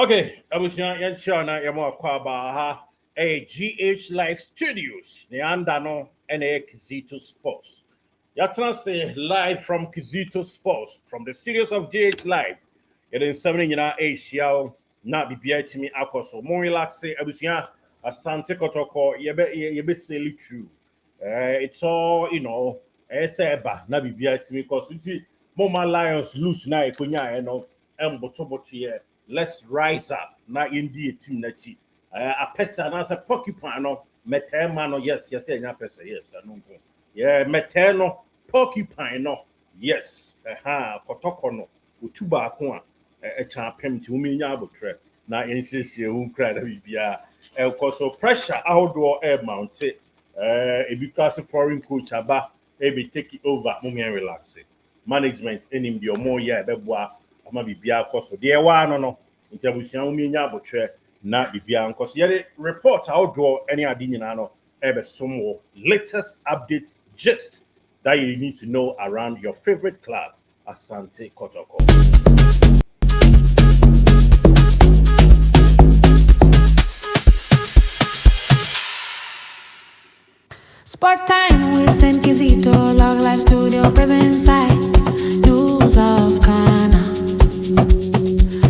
Okay, abusua yɛnkyerɛ na yɛma akɔ aba ha GH Live Studios ne anda no ɛna ɛyɛ Zito Sports. Yɛatena se live from Zito Sports from the studios of GH Live. Yɛde nsɛm no nyinaa ɛrehyia wo na biribiara atumi akɔ so. Mo relax abusua Asante Kotoko yɛbɛsɛli through. It's all, ɛyɛ sɛ ɛba na biribiara atumi kɔ so. Nti Moma Lions lose na ɛkɔnya no ɛmbotoboto yɛ. Let's rise up. Na indi a team na chi. A pesa na sa porcupine no metema no yes nya pesa yes no go. Yeah meteno porcupine no yes. Kotoko no utuba ko a champem ti umi nya abotre na insisi hu kra da bibia e so pressure outdoor air mount e because foreign coach aba e be take it over mo me relax management enim the more year beboa ama bibia akoso de wa no nti abusuan wo nya abotwe na bibia nkoso ye report outdoor any ade nyina no ebe somwo latest updates just that you need to know around your favorite club Asante Kotoko. Sports time with Zito, Log Live Studio, present inside. News of Ghana.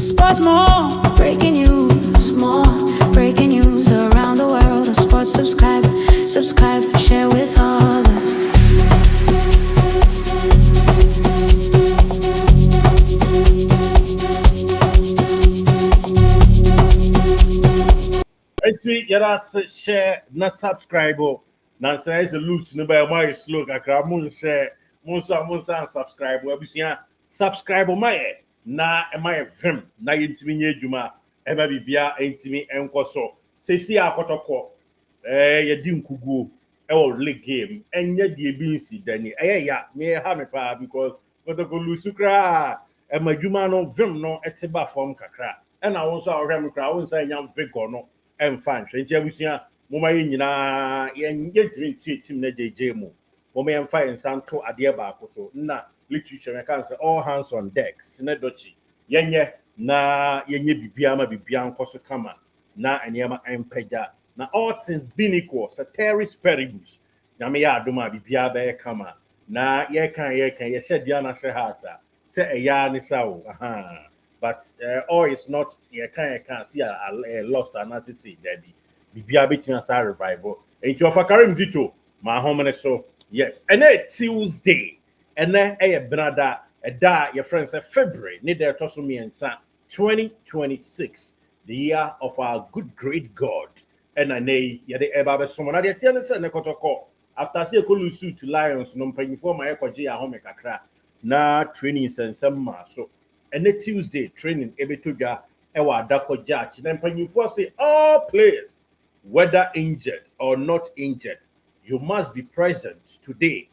Sports more, breaking news around the world. The sports subscribe, share with others. Enti yara share na subscribe na say is loose no by my slow kakra mun share mun subscribe abusua subscribe my na my vim na yentimi nya adwuma e ba bibia entimi enkoso sesi akotoko yedi nkuguo e wo league game enya die bi nsi dani ya me ha me pa because kotoko lusu kra e madwuma no vim no eteba form kakra e na won so ahwem kra won say nya vigor no emfa nhwe nti abusua moma yi nyina yentimi team na jeje mu moma emfa ensanto ade ba akoso na literature me kan say all hands on deck sinedochi yenye na yenye bibia ma bibia nkoso kama na eniema empega na all things being equal ceteris paribus na me ya adoma bibia be kama na ye kan ye hye na hye hasa say eya ne sawo but all is not ye kan see a lost analysis say daddy bibia betina sa revival enti of Karim Zito ma homene so yes and Tuesday and then brother your friends say February need their tosumi and 2026 the year of our good great God and nay yede eba someone na de tie ne se ne kotoko after say ko lose to Lions no mpanyifo ma ekoje ya home kakra na training sensem ma so and Tuesday training ebetodwa ewa adakoja achi na mpanyifo say all players whether injured or not injured you must be present today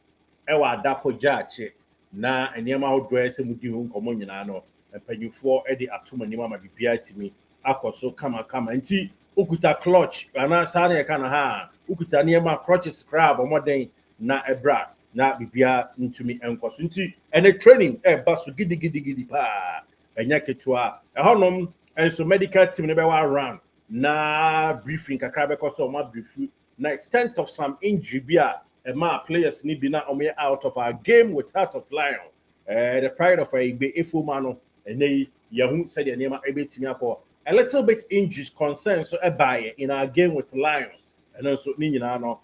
ewa adakoja achi na eniema odwa se mudi hu nkomo nyina no mpanyifo e de atoma nima ma bibia timi akoso kama nti ukuta clutch ana sa na kana ha ukuta niema crutches crab omoden na ebra na bibia ntumi enkoso nti ene training e ba so gidi pa enya ketua ehonom enso medical team ne be wa run na briefing kakra be koso ma briefu na extent of some injury bia ma players ni bi na omo out of our game with Heart of Lion the pride of Igbe Efoma no ene yahu said the name ebetimi akọ a little bit injuries concern so by in our game with Lions and also ni nyina no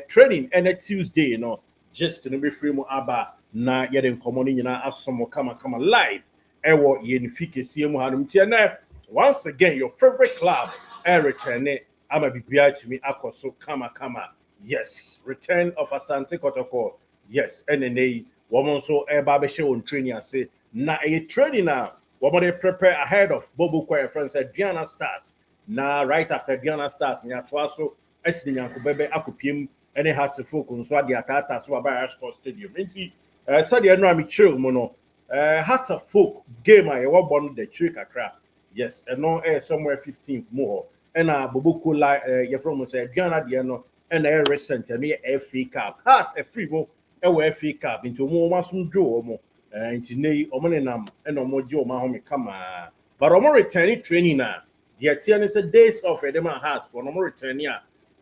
training and Tuesday no just to be free mo aba na yede nkomo ni nyina asomo kama live ewo yenifike sie mu hanum tie na once again your favorite club return ama bibia tumi akoso kama yes return of Asante Kotoko yes NNA woman so eba be share on training say na a training now what they prepare ahead of Bobo Choir friends said Aduana Stars na right after Aduana Stars nya twaso esini nyanko bebe akopiem ene Hearts of Folk so ade atata so aba Sport Stadium nti said you know am chill mo no Hearts of Folk game I wa born the trick akra yes and no somewhere 15th more and Bobo Choir you from say Aduana de no and recent and FA Cup has a free mo e FA Cup into mo masum dwo mo nti nei omonenam ena omoje o ma ho me kama but omo returning training na the tier say days off them heart for omo returning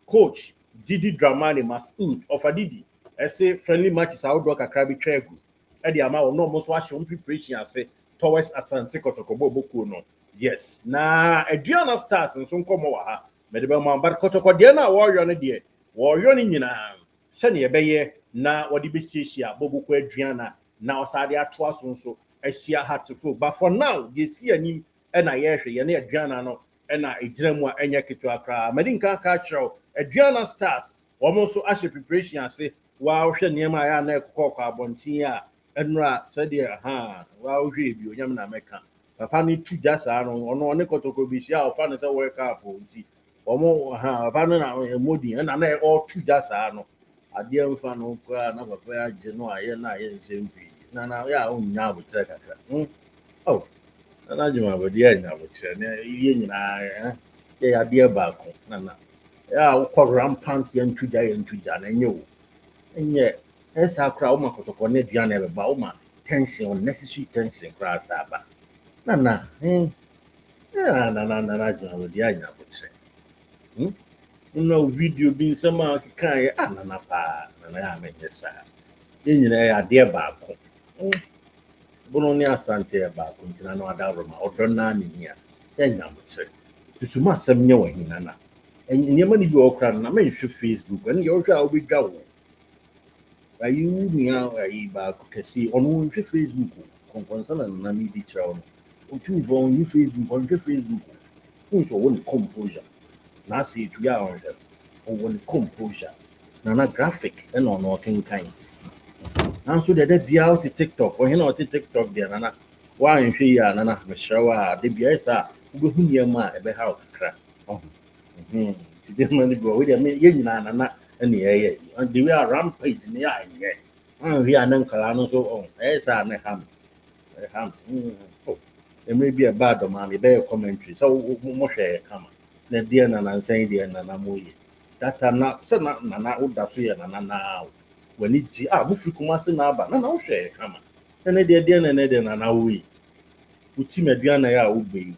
coach Didi Dramani Masood of Adidi say friendly matches outdoor kakra bi twegu e dey ama no mo so ahye preparation ase towards Asante Kotoko boku no yes na Aduana Stars nso nkomo wa ha me de be ma but Kotoko de na warrior no de warrior ni nyina se ne ebeye na wodi be hiehyia boboku Aduana na osade atoa so nso ahia hatful but for now you see anim e na ye hwe ye na Aduana no e na egira mu a enya keto akra medinka ka kyerɛw Aduana Stars womo so ahye preparation ase wa hwe niema ya na ekokɔ abontin a enra sɛde ha wa hwe bi onyam na meka papa ni tu jasa no ono ne Kotoko bi sia ofa ne sɛ work up nti womo ha papa no na emodi na na o tu jasa no ade mfa no kwa na papa ya je no aye na aye nsempi na ya onya abotre kakra oh na juma bodi ya nya abotre ne ye nyina ya de ba ko na ya ukọ rampant ya ntuja na enye o enye esa kra o Kotoko ne dua na ebe ba o tension unnecessary tension kra saba na juna di anya botre no video bi nsema kan ye na pa na ya menye sa enyina ya de ba ko bono ne Asante ya ba ko ntina no adaro ma odonna ne nia ya nya botre susuma asem nye wa hina na nneɛma ni bi okra na menhwe Facebook ɛne yɛ ohwa obedwa wo ayi nia ayi ba ko kɛse ɔno nhwe Facebook konkonsa na mi di kyerɛw no otu vo on Facebook on Facebook nso wo ne composure na say tu ya on them on wo ne composure na graphic ɛna ɔno ɔkenkan na nso de bia o TikTok o hena o TikTok de na wa nhwe ya na mehyerɛw a de bia isa wo behu nneɛma a ɛbɛha o kakra today man go we dey ye nyina na ene ye and the way rampage ni ya ye we are nan kala no so on sa na ham oh e may be a bad man be commentary so mo hwe kama na dia na nsan dia na mo ye that time na se na oda so ye na wani ji mo fi kuma se na aba na wo hwe kama ene dia na wo yi uti medua na ya wo gbe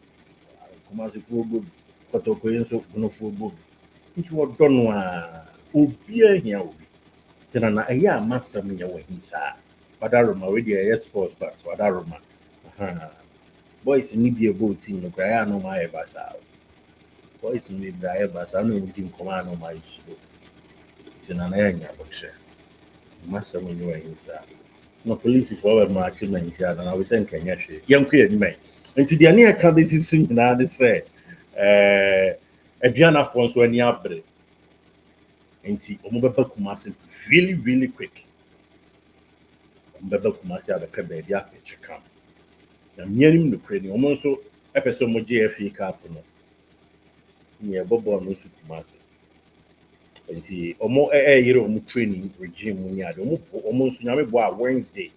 kuma se fu ogbo Kotoko yenso no fu ogbo nti wodo no a obi ahia obi tena na eya amasam nya wahinsa wadaroma we dey yes sports but wadaroma boys ni bi ebo team no kra ya no ma e basa boys ni bi ya basa no ndi nkoma no ma isu tena na ya nya boxe amasam nya wahinsa no police for we ma chi na ntia na we sen kanya hwe yanko ya nyime nti dia ne aka desi su nyina de say Aduana for so any abre nti omo beba Kumasi really quick omo beba Kumasi abeka baby apeche kam na mianim no kre ni omo nso epeso mo GFA cup no ni ebobo no su Kumasi nti omo yere omo training regime ni ade omo nso nyame bo a Wednesday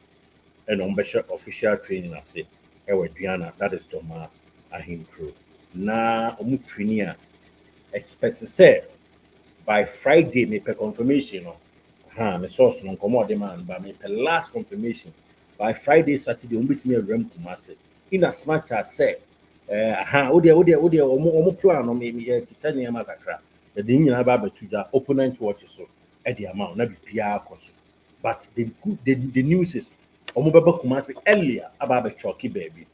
and omo be official training ase Aduana that is Toma Ahinkro na omo training a expect to say by Friday me per confirmation no me source no komo de man ba me per last confirmation by Friday Saturday omo betimi awram Kumasi in as much as say ode omo plan no me titania ma kakra the nyina ba betuja opponent watch so e the amount na bibia akoso but the news is omo beba Kumasi earlier aba be choki baby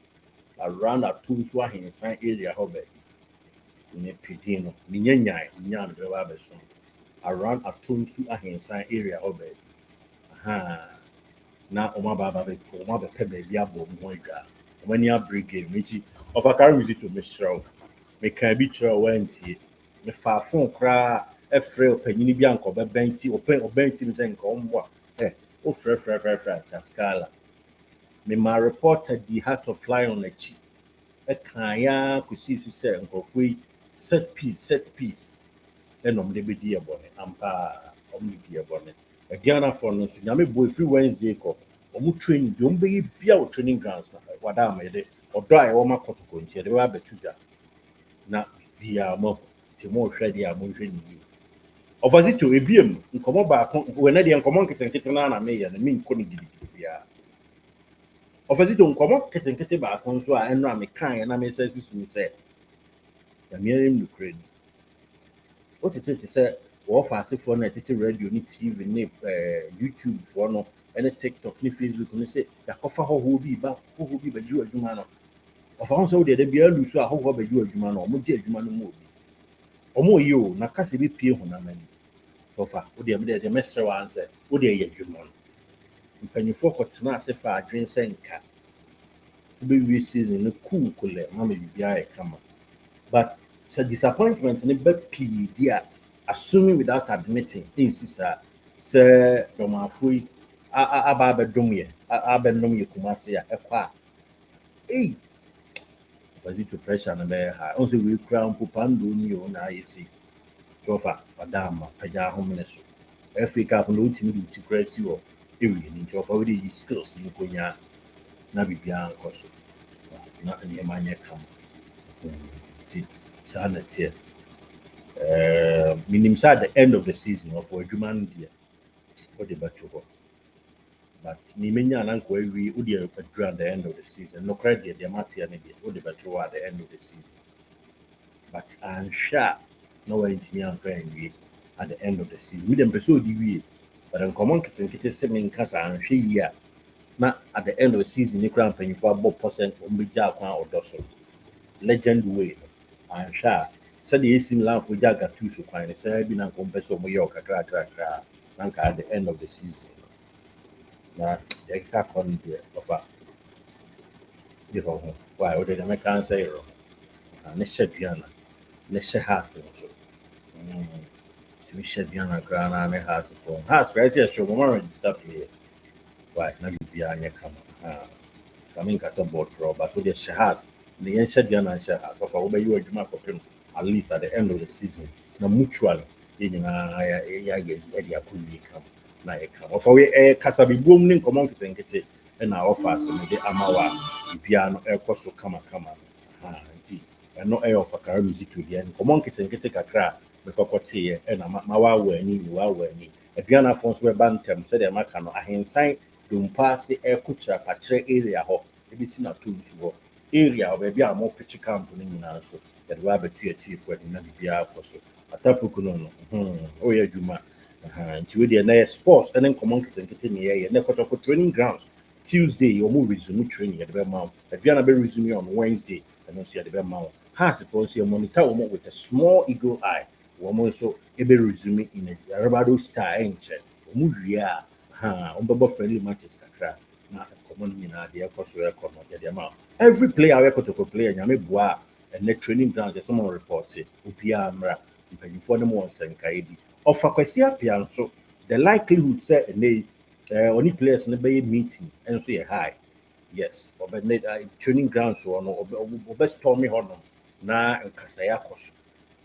around at 2 so ahensan area ho baby ne pidino ni nyanya no be ba be so around at 2 so ahensan area ho baby na oma baba be ko oma be pe baby abo mo edwa oma ni abrigade mechi of a carry Zito me shrow me can be shrow wanti me fa fon kra e frɛ opanyini bi anko be benti obanti me nko ombo o frɛ Tascala me ma reporter the heart of fly on the cheek e kan ya ko si fi se nkofui set piece enom de be die bone ampa omni die bone Aduana for no so nyame boy free Wednesday ko omu training de ombe bia o training grounds na wada amede odo a wo ma Kotoko nti de ba betuja na bia mo ti mo hwɛ de a mo hwɛ ni Zito ebiem nkomo ba ko we na de nkomo nketenkete na me ya na me nko ni gidi bia Offer don't come up getting back on so and I'm a kind and I may say this to say. The mere Ukraine. What it say, or fast for a radio, ni TV, ni YouTube for no, and a TikTok, ni Facebook, and say, the offer who will be back, who will be by you, man. Of our so there be a loose, I hope by you, man, or Mudia, man, movie. Or more you, Nakasi be peer on a man. So far, would you be the master answer? Would you, man? Can you focus na se fa adwen senka be we season no cool mama bibia e kama but so disappointment ne be pii dia assuming without admitting insisa se domafui aba be dom ye aba nom ye kumase ya ekwa eh was it to pressure na be ha on se we crown popando ni o na yesi so far madam paja homne so Africa no ultimi di crazy wo ewi ni nti ofa we di skills ni konya na bibia nko so na any manye kam sana tie minim sa at the end of the season of adwuma no dia what the batch go but me menya na nko awi odi adwura at the end of the season no credit the matia ne dia what the batch at the end of the season but I'm sure no one intimi anko anwi at the end of the season we dem person odi wie but en common kete se me nka sa anhwe yi a na at the end of the season ni kra mpanyifo abo percent o mbegya akwan odoso legend way I'm sure said the AC Milan for Jaga two so quite a say been and compass of Mallorca at the end of the season. Now the exact on the offer. Why would the American say next Piana, next house also. To be shed Piana Grana and a house for house right here show more registered players. Why not be behind your camera? Coming as a board pro, but with the Shahas, the ancient Piana and Shahas of over you a Juma for him. At least at the end of the season, na mutual in ya could come na come. Of our Casabi booming common kete and our offers and the Amawa, piano air cost come. And no air of a car to the end. Common kitten get a crack, the cocotte and a mawa weni. A piano phones were bantam, said a macano, a hen sign, don't pass the air kutcher, patre area hop, it is not too slow. Area where we are more pitchy company in also. That we have a tier for the Nabia also. A tapukuno, oh, yeah, Juma. And to the sports and then common kitchen here, and Kotoko training grounds. Tuesday, you move resume training at the Vermont. At Vienna Bay resume on Wednesday, and don't see at the Vermont. Has if you see a monitor with a small eagle eye, one also a be resume in a Rabado star ancient. Muria, friendly matches. Not a common in idea, cost record, not the amount. Every player I Kotoko play, and Yame Bois. And the training ground, someone reported, Upiamra, you can inform them once and Kaidi. Of a Quesia Pianso, the likelihood said, and they only players in the bay meeting and say hi. Yes, or training ground so on, best Tommy Honor, na and Casayakos.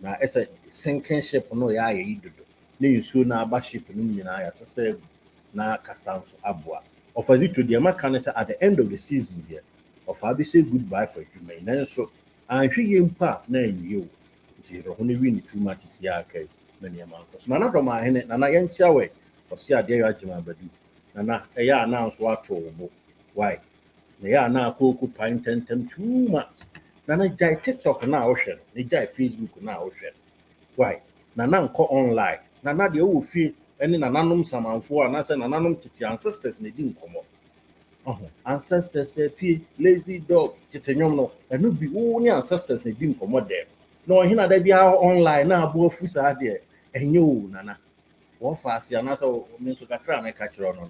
Now, as a sinking ship, no, ya, you do. Then soon our baship and I, as I said, na Casanso Abua. Of a Zito, the American at the end of the season here, of I say goodbye for you, may. And so, and she impa na you. Zero only win too much is ya okay. Many amounts. Nana from my hen, Nana yan chawe, or see a dear Jima Badu. Nana, a ya announce what to why? They are now cocoa pine ten too much. Nana jai test of an ocean, they jai Facebook now ocean. Why? Nana call online. Nana the old feel and in an anonymous someone for an answer and anonymous to the ancestors they didn't come up. Ancestors say, P, lazy dog, Titanono, and no be only ancestors they didn't come there. No, he not be our online now, both foods are there. And you, Nana, one fast, another means of a crown I catch on.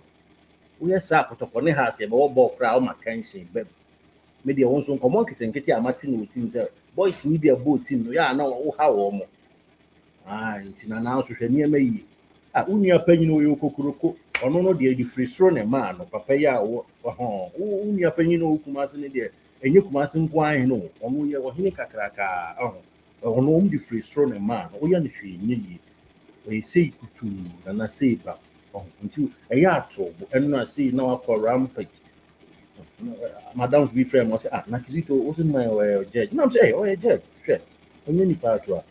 We are sap upon the house, a ball crowd, my cancy, but maybe also come on and get your Martin with him. Boys need a boat team, yeah, no, how more. It's an announcement near me. Only a penny no yoke. Ono the free thrown a man or papaya or only a penny no kumasin there, and you kumasin wine no, only a hinika cracker, or no the free thrown a man, or yan she we say to and I say back into a yard and I see now for rampage. Madame's be friend was Zito wasn't my judge. No, say, oh, a judge, sure, a many part to her.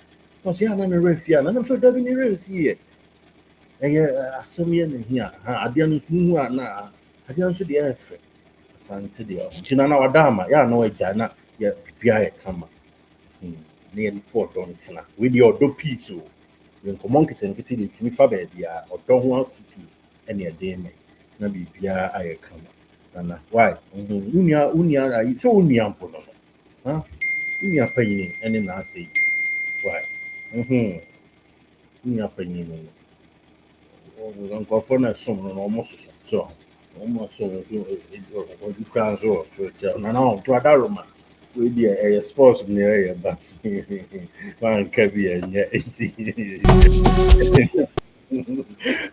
No, see, I'm a refian, and I'm sure Devin is here. Assumian here, I didn't know, I didn't see the effect. asante deɛ ntina na wadama ya na wagya na yɛ bibia yɛ kama na yɛ for ɔdɔ ntena wei deɛ ɔdɔ peace o yɛ nkɔmmɔ nketenkete deɛ tumi fa baabi a ɔdɔ ho afotu ɛne ɛden me na bibia ayɛ kama nana why unia ayi so unia mpo no ha unia panyin ɛne na asɛ why unia panyin no nkɔfo na som no ɔmo so almost so you can so no to adaroma we dey sports in the area but man can be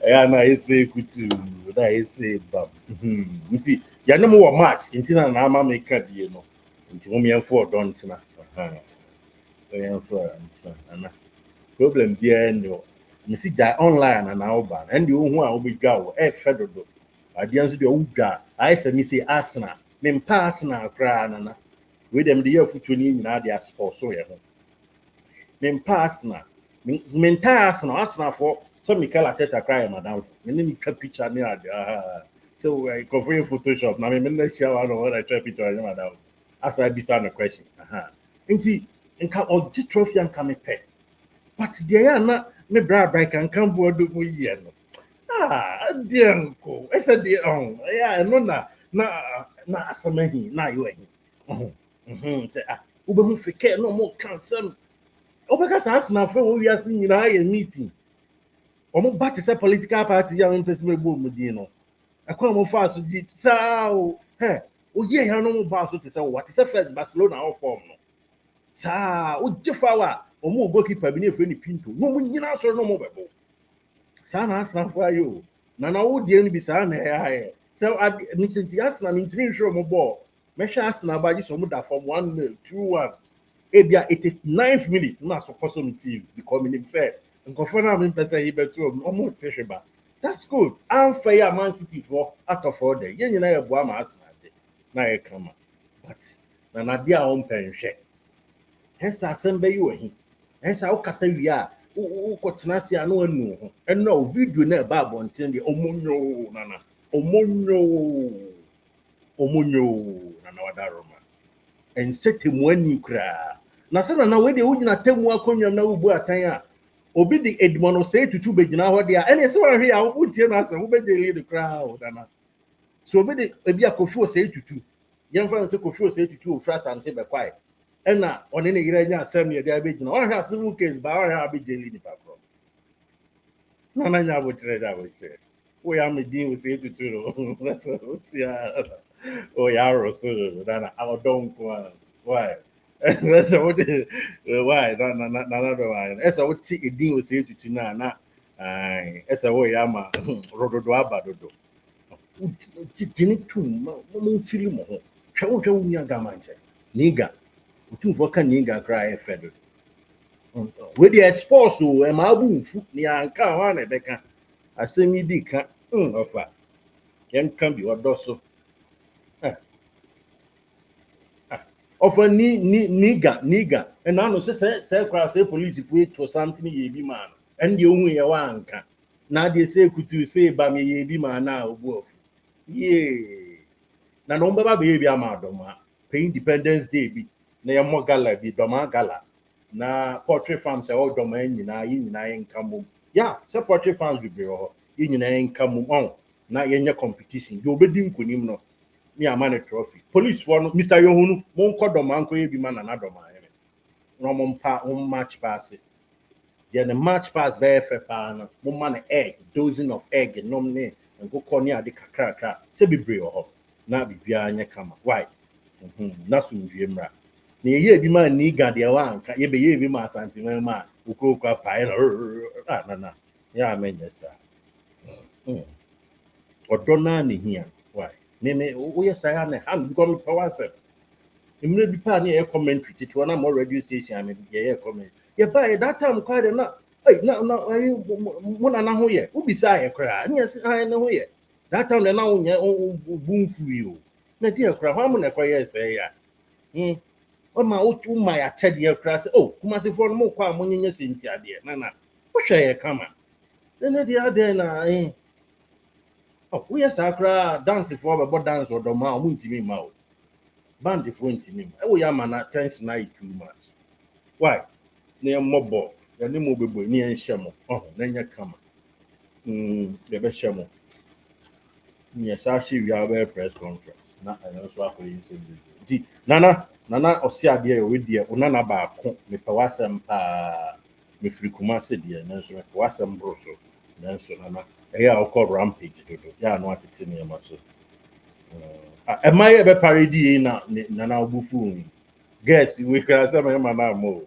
yeah na say kutu na say bam nti ya no mo match nti na ama make die no nti mo me for don ntina eh for na problem there no me see die online and now ban and you hu a obedwa wo fedodo adeɛ nso deɛ ɔwudwa ayɛ sɛ me sɛ Arsenal mempa Arsenal koraa nana wei dɛm de yɛ afotuo no nyinaa de aspɔ so yɛ ho mempa Arsenal mentaa Arsenalfoɔ sɛ Mikel Arteta koraa yɛ madamfo mene metwa picture ne ade sɛ nkɔfo yɛ photoshop na memene ahyia wa no wɔna twa picture ne madamfo asa bisa no question nti nka ɔgye trophy anka mepɛ but deɛ yɛ ana me bra kan boɔ do mu yɛ no Dianco. I said the yeah, no na asamahi na you say Ubehu fike no more cancel. Obeka Arsenal fe we are seeing a meeting. Omo bat say political party ya person me bo mudi no. Akwa mo fa so di sao he o ye ya no mo ba so te say what say first Barcelona all form no. Sa o jefa wa omo goalkeeper bi na efe ni Pinto. No mo nyina so no mo bebo. Saa na Arsenal for you na wo die no bi saa na ɛyɛ so me senti Arsenal me ntimi nhwɛ mo ball me hwɛ Arsenal ba gi so mo da from 1-0 2-1 ebia it is 9th minute na so koso me team because me nim say nkɔfo na me pɛ sɛ yi betu mo te hwɛ ba that's good unfair Man City for out of order yɛn nyina yɛ boa ma Arsenal de na yɛ kama but na de a wɔn pɛ nhwɛ ɛsa asɛm bɛyi wɔ hi ɛsa wo kasa wi a ukotena si ano anu ho eno video na ba abonten de omonyo nana nana wadaroma ensetemu ani kra na se na we de wugina temu akonwa na ubu atan a obi de edmono say tutu begina ho de a ene se wa hwe a wuntie no ase wo be de lead kra o nana so obi de ebi akofi o say tutu yemfa se kofi o say tutu o fra sante be kwai ena one ne yire nya asem ye dia begina o hwa civil case ba o hwa be jeli ni pakro na na nya bo tre da bo tre o ya me din o say tutu no that's what ya o ya ro so na I don't go why that's what why na do why esa what ti edin o say tutu na esa wo ya ma rododo abadodo tini tum mo fili mo ho hwe wo nya gamanche niga utumfo ka niga cry fedo we the sports o e ma bu nfu ni anka ho na beka asemi di ka ofa yen kan bi odo so ofa niga e na no se cry say police fu to something ye bi man and the ohun ye wa anka na de say kutu say ba me ye bi man na obu ofu ye na no mbaba be bi amadoma pay Independence Day bi na ye mo gala bi doma gala na poultry farms e o doma nyina yi nyina ye nkamum ya se poultry farms bi ho yi nyina ye nkamum on na ye nya competition ye obedi nkonim no me amane trophy police for no Mr. Yohunu mo nko doma nko ye bi ma na doma ye no mo mpa on match pass the match pass very fair pa no mo ma na egg dozen of egg nom ne nko ko ne ade kakra se bibre ho na bibia anya kama why na so ndwie mra na ye bi ma ni ga de wa anka ye be ye bi ma asante ma ukokwa pai na ya amenya sa odo na ne hia why me wo ye sa ya na ham because me power set emre bi pa na ye commentary tito na mo radio station am ye comment ye ba that time kwa de na na mo na ho ye ubisa ye kra na ye na ho ye that time na wo nya bunfu yi o na dia kra ho am na kwa ye say ya o ma o tu ma ya chede ye kra say oh kuma se for no mo kwa mo nyenya senti ade na wo hwe ye kama na dia de na Oh, we are sacra dance for about dance or the man won't me mouth. Band if won't me. Oh, yeah, man, attention night too much. Why? Near mobile, the name will be near Shamo. Oh, then you come. The best Shamo. Yes, actually, we have a press conference. Not I also have to Nana, or see idea with dear, Unana bar, me Pawasam, me Frikumasi, dear, Nancy, Pawasam Broso, Nancy, Nana, I'll call Rampage. Yeah, no, it's in your muscle. Am I ever parody na Nana Bufu? Guess we can say, my man, more.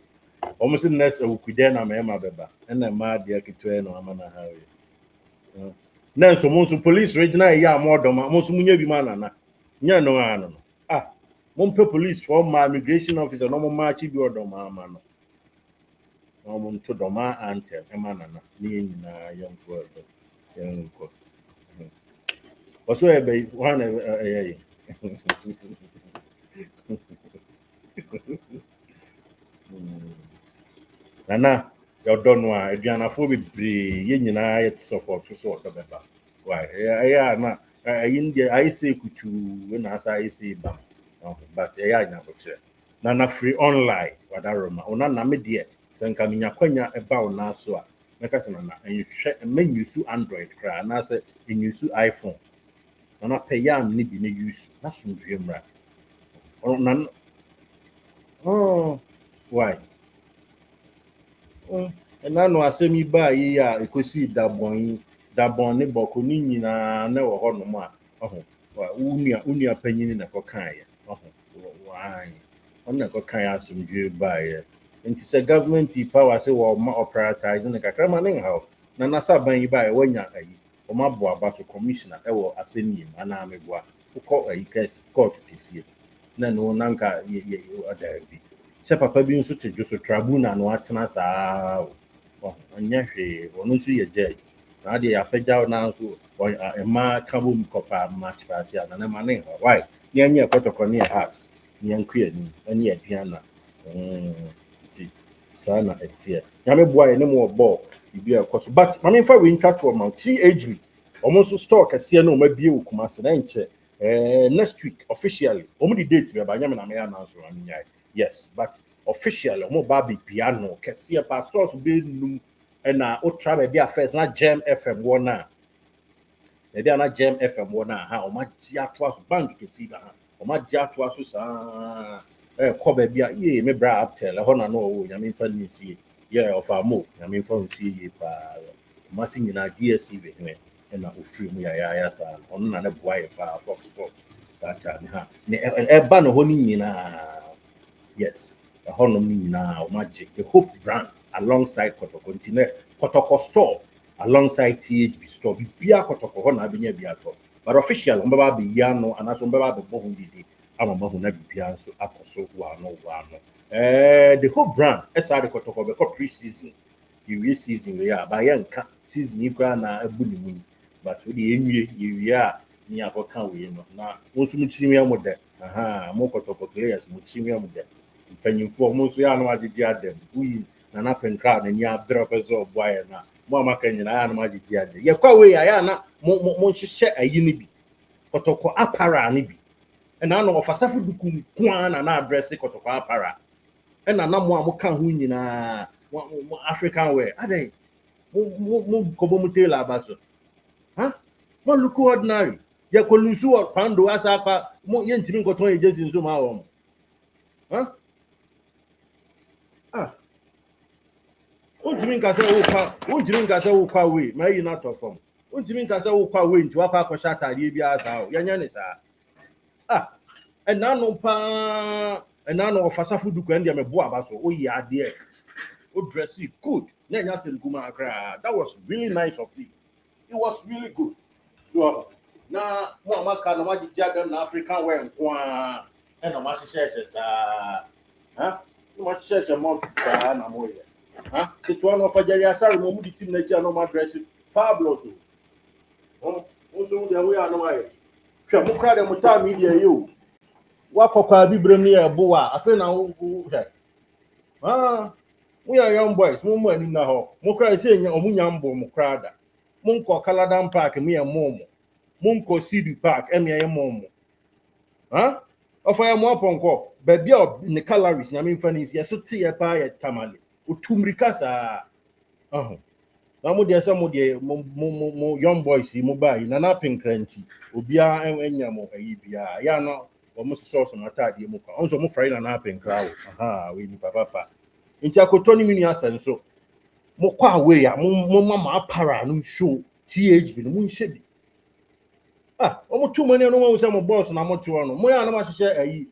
Almost in next, we could then, I'm a beba, and I'm mad, dear Kituen, or Amana Harry. Nanso mo nso police regional ya modom mo nso munya bi mana na nya no ano no mo mpe police for my immigration officer no mo march bi odom ama no mo nto doma ante e mana na ni nyina yamfo yanko oso e be wan e nana your no a aduanafo bebre ye nyina ye support so odo beba why yeah na India I say kuchu when I say bam but yeah nya go che na free online wadaroma ona na me de senka minya kwanya eba ona so a meka se na enhwe menu su android kra na se enyu su iphone na pay am ni bi na use na so ndwe mra na oh why na no asemi ba yi a ekosi dabon ne boko ni nyina na wo ho no mu a oho wa unua panyini na ko kan ye oho why ona ko kan asumdwe ba ye nti se government power say wo ma prioritize ne kakra ma ne ha na nasa ban yi ba ye wanya ayi o ma bo aba so commissioner e wo aseni ana ameboa ko ayi case court kesi na no nanka ye oda bi se papa bi nso te so tribunal no atena saa anya hwe ono nso ye judge na de afeja na nso ma kabo mkopa match pass ya na ma ne why ni anya Kotoko ne house ni ankua ni ani aduana sana etie ya me boa ne mo ball ibi akoso but ma me fa we ntwa to ma THB almost store kase na o ma bie okuma se na nche next week officially omo the date be ba nya me na me announce am nyai yes but officially omo ba be piano kase pastors be num na o try be affairs na Gem FM wona e dia na Gem FM wona ha o ma gia to aso bank kase ba ha o ma gia to aso sa ko ba bia ye me bra uptel ho na no o nya me fa ni sie yeah of amo nya me fa sie ye pa ma si nyina DSTV me na ofiri mu ya sa ono na ne boy pa Fox Sports that ha ne e ba no ho ni nyina yes the honor ni nyina o magic the hope brand alongside Kotoko ntine Kotoko store alongside THB store bia Kotoko ho na abenya bia to but official on baba be ya no anaso baba be bo hu didi ama ma hu na bia so akoso wa no the hope brand esa de Kotoko be ko pre-season the season we ya ba ya nka season yi kwa na abu ni mu but we enwie yewie a ni akoka we no na wonsu mutimi amude mo Kotoko players mutimi amude mpanyimfo mo so ya no agidi adem uyi na na penkra na ni abdrop ezo boy na mo amaka nyina ya no agidi adem ye kwa we ya na mo hihye ayi ni bi Kotoko apara ni bi na no ofasafu duku kwa na address Kotoko apara na mo amuka hu nyina African wear adai mo kobo mutela abaso mo look ordinary ye ko lusu o kwando asa kwa mo ye ntimi nkoton ye jesi nso ma wo mo untimi nkasa wo kwa we ma yi na to form untimi nkasa wo kwa we nti wakwa akwa atade bi asa o yanya ne sa ena no ofasafu duku en dia me bo abaso o yi ade o dress it good na nya se nkuma akra that was really nice of you. It was really good so na mo amaka na maji jaga na African wear nkwa e na ma hihye sa mo hihye mo sa na mo ye it one of Ajari Asari mo di team na ji no ma dress fabulous o so de we anu aye hwe mo kra de mo ta media yo wa kokwa bibrem ne e bo a afi na wo we are young boys mo mo ani na ho mo kra se nya omunya mbo mo kra da mo nko Kaladan Park me e mo Munko CD Park, Emia Momo. Huh? Of I am one ponko, baby of the calories, I mean, funny, yes, so tea a pie at Tamale. Utumricasa. Oh. Now, there some of the young boys, mobile, Nana Pink Cranty, Ubia and Enyamo, Ibia, Yana, almost saw some attack, Yamuka, also more friend and happen crowd. Aha, we papa. In Chaco 20 minutes and so. Mokwa away, Mama para, no show, TH, the moon shed. Ah, almost 2 million no one was my boss and I'm not 2 on. Moya, no much share a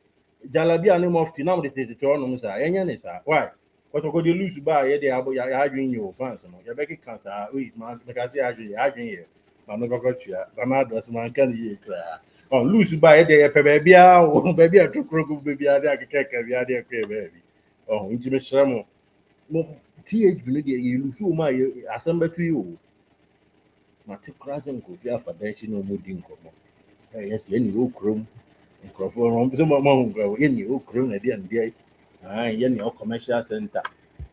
Jalabia name of the now the tournaments are, and why? What I could lose by a day about your dream your fans, your Becky cancer, wait, man, because I drink here. I'm not got you, but my dress man can you cry. Oh, lose by a day, baby, oh, baby, I took Roku, baby, I can take a baby. Oh, intimate sermon. TH Benedia, you lose my assembly to you. Mate crossing could fear for dancing no mooding. Yes, any oak room. Microphone, some among any oak room at the end day. Any commercial center.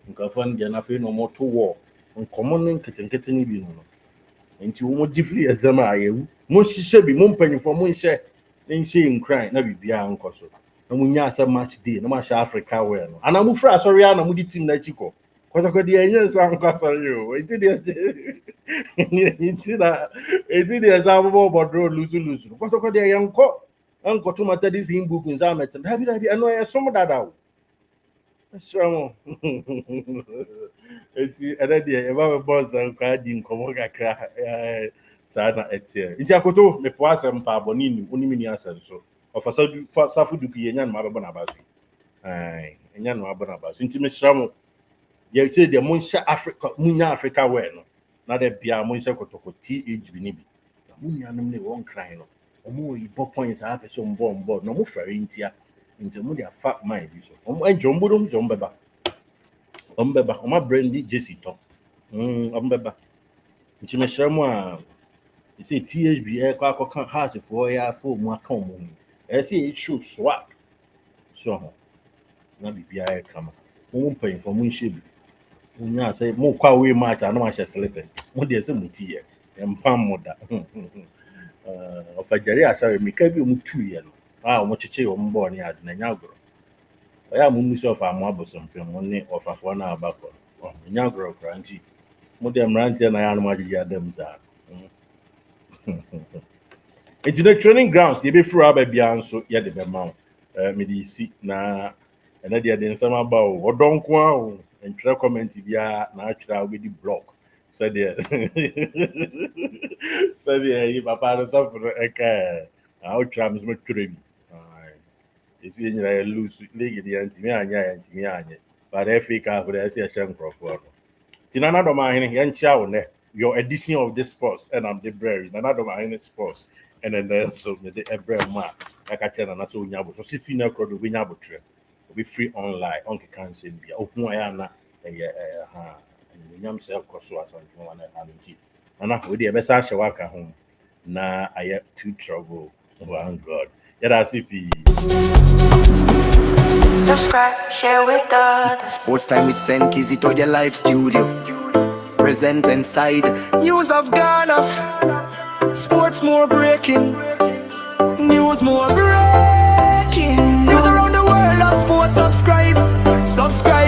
Microphone, Janafin no more to war. On common getting even. And you won't differently as am I. Most should be mumping for moon share. Then she in crying, never be uncle. And we are so much day, no much Africa well. And I'm afraid, sorry, I'm with it in that chico. Kotoko the engines uncle, sorry. It did as I about road lose. Kotoko the young cock. Uncle to my daddy's in book in Zamet and have it. I know some of that out. That's wrong. It's already a boss and card in Comoga cry. Sana etia. Injakoto me poasa mpa bonini onimini asa so. Ofasa du safu du pienya na mababa na basu. Ai, enya na mababa na basu. Nti me shramo. Ye say de munsha Africa, munya Africa we no. Na de bia munsha kotoko TH bi ni bi. Munya no ne won cry no. Omo ibo points a person mbo no mo fari ntia. Nti mo de afa mind bi so. Omo enjombodom jombeba. Ombeba, oma brandy Zito. Ombeba. Nti me shramo a you say THB air can has for ya for more common. I see it should swap. So, not be air come. Won't pay for moon ship. When I say more quite way much, I know I shall sleep it. What there's a mutia and palm mother. Of a jerry, I say, make every 2 years. Ah, what you say on board yard in a yagro. I am myself a marble something money of a 1 hour back on Yagro crunchy. Modern rancher and I am what you them are. It's the training grounds. They be through our baby so yeah the bemount. Me see na and then they some about or don't go and try comment via natural with the block. So there, so there, if I pass up for a our trams make trade. It's in your loose league the anti but if we can for the SCM Crawford. In another man, young child, your edition of this sports and I'm the brave, another man sports. And then so the every man like I tell and so nyabo so if you know crowd we nyabo trip be free online on can say be open na ha and nyam say cross so asan one and na we dey be sa hye waka home na I too trouble oh god yeah that's it. Subscribe, share with others. Sports time with Zito, your live studio. Present inside. News of Ghana. Sports more breaking. News more breaking. News around the world of sports. Subscribe. Subscribe.